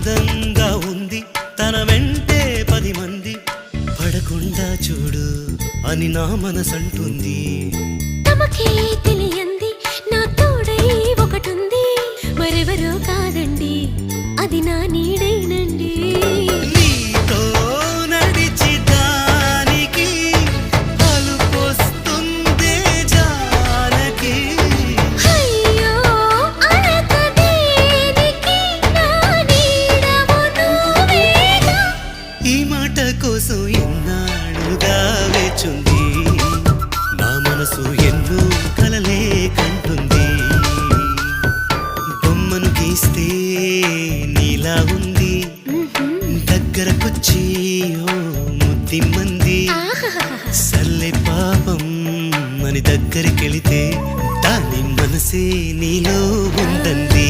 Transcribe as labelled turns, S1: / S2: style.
S1: అందంగా ఉంది తన వెంటే 10 మంది పడకుండా చూడు అని నా మనసంటుంది.
S2: తమకే తెలియంది నా తోడై ఒకటుంది మరెవరో కాదండి అది నా నీడైనండి.
S1: నీతో నడిచి దానికి అలుపొస్తుందే జానకి.
S2: అయ్యో అనక దేనికి నా నీడవు నువ్వేగా.
S1: ఈ మాట కోసం ఎన్నాళ్ళుగా వేచుంది నా మనసు ఎన్నో కలలే కంటుంది. బొమ్మను గీస్తే నీలా ఉంది దగ్గరకొచ్చి ఓ ముద్దిమ్మంది. సల్లే పాపం అని దగ్గరికెళితే దాని మనసే నీలో ఉందంది.